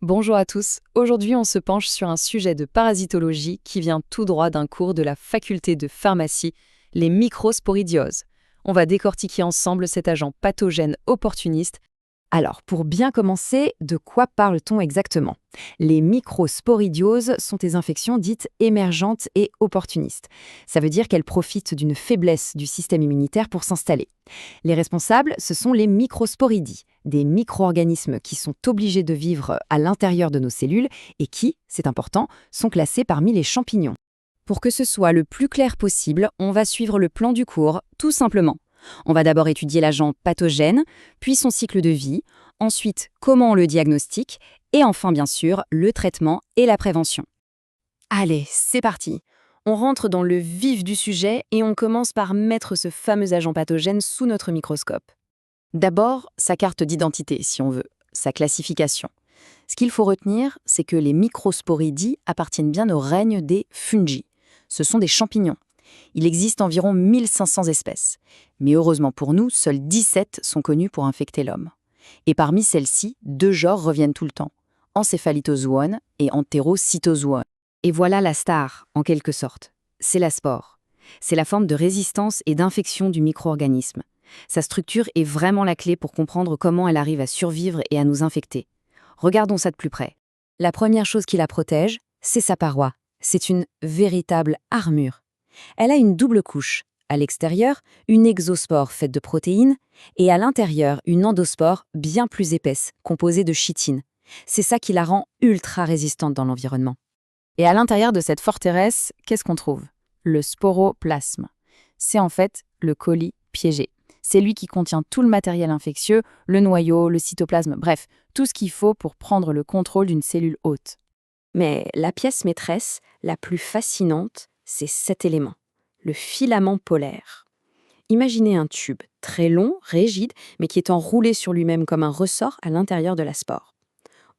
Bonjour à tous. Aujourd'hui, on se penche sur un sujet de parasitologie qui vient tout droit d'un cours de la faculté de pharmacie, les microsporidioses. On va décortiquer ensemble cet agent pathogène opportuniste. Alors, pour bien commencer, de quoi parle-t-on exactement? Les microsporidioses sont des infections dites émergentes et opportunistes. Ça veut dire qu'elles profitent d'une faiblesse du système immunitaire pour s'installer. Les responsables, ce sont les microsporidies, des micro-organismes qui sont obligés de vivre à l'intérieur de nos cellules et qui, c'est important, sont classés parmi les champignons. Pour que ce soit le plus clair possible, on va suivre le plan du cours, tout simplement. On va d'abord étudier l'agent pathogène, puis son cycle de vie, ensuite comment on le diagnostique, et enfin bien sûr le traitement et la prévention. Allez, c'est parti. On rentre dans le vif du sujet et on commence par mettre ce fameux agent pathogène sous notre microscope. D'abord, sa carte d'identité, si on veut, sa classification. Ce qu'il faut retenir, c'est que les microsporidies appartiennent bien au règne des fungi. Ce sont des champignons. Il existe environ 1500 espèces. Mais heureusement pour nous, seules 17 sont connues pour infecter l'homme. Et parmi celles-ci, deux genres reviennent tout le temps, Encéphalitozoon et Enterocytozoon. Et voilà la star, en quelque sorte. C'est la spore. C'est la forme de résistance et d'infection du micro-organisme. Sa structure est vraiment la clé pour comprendre comment elle arrive à survivre et à nous infecter. Regardons ça de plus près. La première chose qui la protège, c'est sa paroi. C'est une véritable armure. Elle a une double couche. À l'extérieur, une exospore faite de protéines et à l'intérieur, une endospore bien plus épaisse, composée de chitine. C'est ça qui la rend ultra résistante dans l'environnement. Et à l'intérieur de cette forteresse, qu'est-ce qu'on trouve? Le sporoplasme. C'est en fait le colis piégé. C'est lui qui contient tout le matériel infectieux, le noyau, le cytoplasme, bref, tout ce qu'il faut pour prendre le contrôle d'une cellule hôte. Mais la pièce maîtresse, la plus fascinante, c'est cet élément, le filament polaire. Imaginez un tube très long, rigide, mais qui est enroulé sur lui-même comme un ressort à l'intérieur de la spore.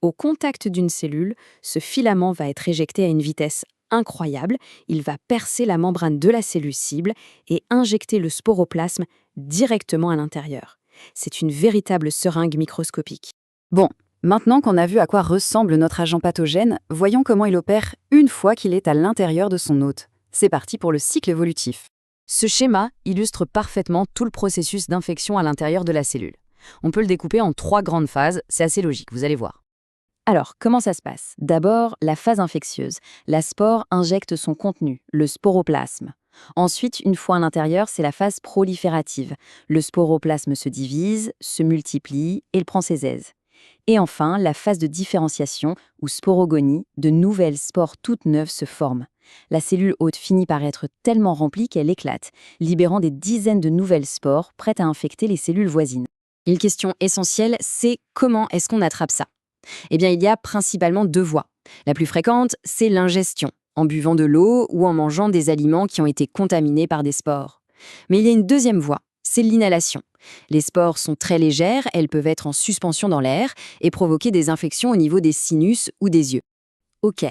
Au contact d'une cellule, ce filament va être éjecté à une vitesse incroyable, il va percer la membrane de la cellule cible et injecter le sporoplasme directement à l'intérieur. C'est une véritable seringue microscopique. Bon, maintenant qu'on a vu à quoi ressemble notre agent pathogène, voyons comment il opère une fois qu'il est à l'intérieur de son hôte. C'est parti pour le cycle évolutif. Ce schéma illustre parfaitement tout le processus d'infection à l'intérieur de la cellule. On peut le découper en 3 grandes phases, c'est assez logique, vous allez voir. Alors, comment ça se passe? D'abord, la phase infectieuse. La spore injecte son contenu, le sporoplasme. Ensuite, une fois à l'intérieur, c'est la phase proliférative. Le sporoplasme se divise, se multiplie et il prend ses aises. Et enfin, la phase de différenciation, ou sporogonie, de nouvelles spores toutes neuves se forment. La cellule hôte finit par être tellement remplie qu'elle éclate, libérant des dizaines de nouvelles spores prêtes à infecter les cellules voisines. Une question essentielle, c'est comment est-ce qu'on attrape ça? Eh bien, il y a principalement 2 voies. La plus fréquente, c'est l'ingestion, en buvant de l'eau ou en mangeant des aliments qui ont été contaminés par des spores. Mais il y a une deuxième voie, c'est l'inhalation. Les spores sont très légères, elles peuvent être en suspension dans l'air et provoquer des infections au niveau des sinus ou des yeux. Ok,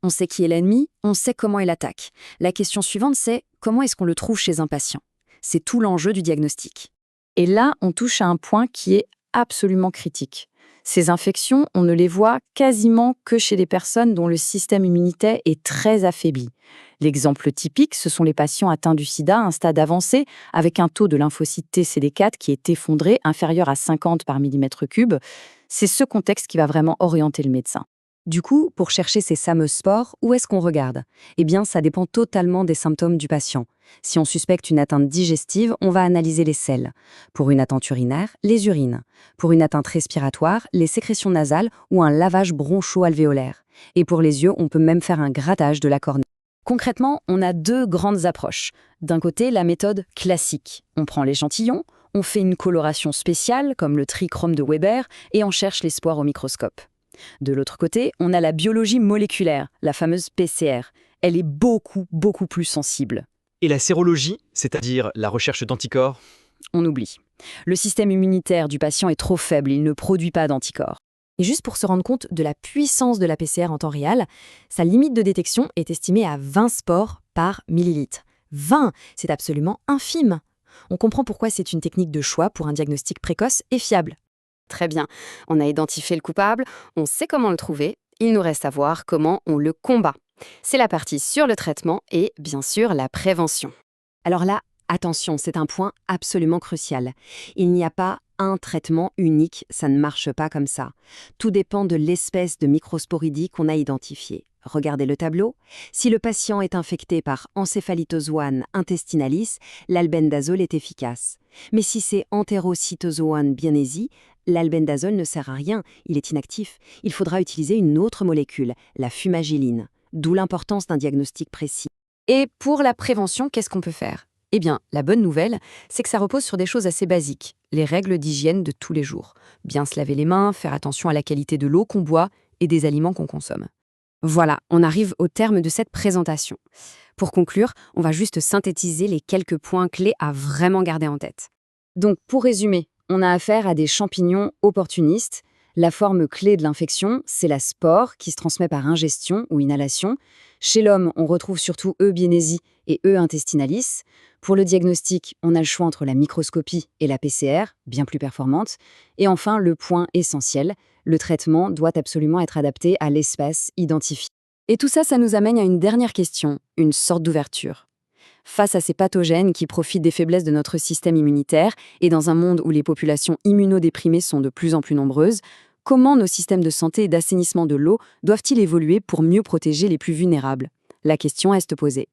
on sait qui est l'ennemi, on sait comment il attaque. La question suivante, c'est comment est-ce qu'on le trouve chez un patient? C'est tout l'enjeu du diagnostic. Et là, on touche à un point qui est absolument critique. Ces infections, on ne les voit quasiment que chez les personnes dont le système immunitaire est très affaibli. L'exemple typique, ce sont les patients atteints du sida à un stade avancé, avec un taux de lymphocyte TCD4 qui est effondré, inférieur à 50 par millimètre cube. C'est ce contexte qui va vraiment orienter le médecin. Du coup, pour chercher ces fameuses spores, où est-ce qu'on regarde? Eh bien, ça dépend totalement des symptômes du patient. Si on suspecte une atteinte digestive, on va analyser les selles. Pour une atteinte urinaire, les urines. Pour une atteinte respiratoire, les sécrétions nasales ou un lavage broncho-alvéolaire. Et pour les yeux, on peut même faire un grattage de la cornée. Concrètement, on a 2 grandes approches. D'un côté, la méthode classique. On prend l'échantillon, on fait une coloration spéciale, comme le trichrome de Weber, et on cherche les spores au microscope. De l'autre côté, on a la biologie moléculaire, la fameuse PCR. Elle est beaucoup plus sensible. Et la sérologie, c'est-à-dire la recherche d'anticorps? On oublie. Le système immunitaire du patient est trop faible, il ne produit pas d'anticorps. Et juste pour se rendre compte de la puissance de la PCR en temps réel, sa limite de détection est estimée à 20 spores par millilitre. 20, c'est absolument infime. On comprend pourquoi c'est une technique de choix pour un diagnostic précoce et fiable. Très bien, on a identifié le coupable, on sait comment le trouver, il nous reste à voir comment on le combat. C'est la partie sur le traitement et, bien sûr, la prévention. Alors là, attention, c'est un point absolument crucial. Il n'y a pas un traitement unique, ça ne marche pas comme ça. Tout dépend de l'espèce de microsporidie qu'on a identifiée. Regardez le tableau. Si le patient est infecté par Encephalithozoane intestinalis, l'albendazole est efficace. Mais si c'est Enterocytozoane bienesi, l'albendazole ne sert à rien, il est inactif. Il faudra utiliser une autre molécule, la fumagiline. D'où l'importance d'un diagnostic précis. Et pour la prévention, qu'est-ce qu'on peut faire? Eh bien, la bonne nouvelle, c'est que ça repose sur des choses assez basiques, les règles d'hygiène de tous les jours. Bien se laver les mains, faire attention à la qualité de l'eau qu'on boit et des aliments qu'on consomme. Voilà, on arrive au terme de cette présentation. Pour conclure, on va juste synthétiser les quelques points clés à vraiment garder en tête. Donc, pour résumer, on a affaire à des champignons opportunistes. La forme clé de l'infection, c'est la spore qui se transmet par ingestion ou inhalation. Chez l'homme, on retrouve surtout E. bienesi et E. intestinalis. Pour le diagnostic, on a le choix entre la microscopie et la PCR, bien plus performante. Et enfin, le point essentiel, le traitement doit absolument être adapté à l'espèce identifiée. Et tout ça, ça nous amène à une dernière question, une sorte d'ouverture. Face à ces pathogènes qui profitent des faiblesses de notre système immunitaire et dans un monde où les populations immunodéprimées sont de plus en plus nombreuses, comment nos systèmes de santé et d'assainissement de l'eau doivent-ils évoluer pour mieux protéger les plus vulnérables? La question reste posée.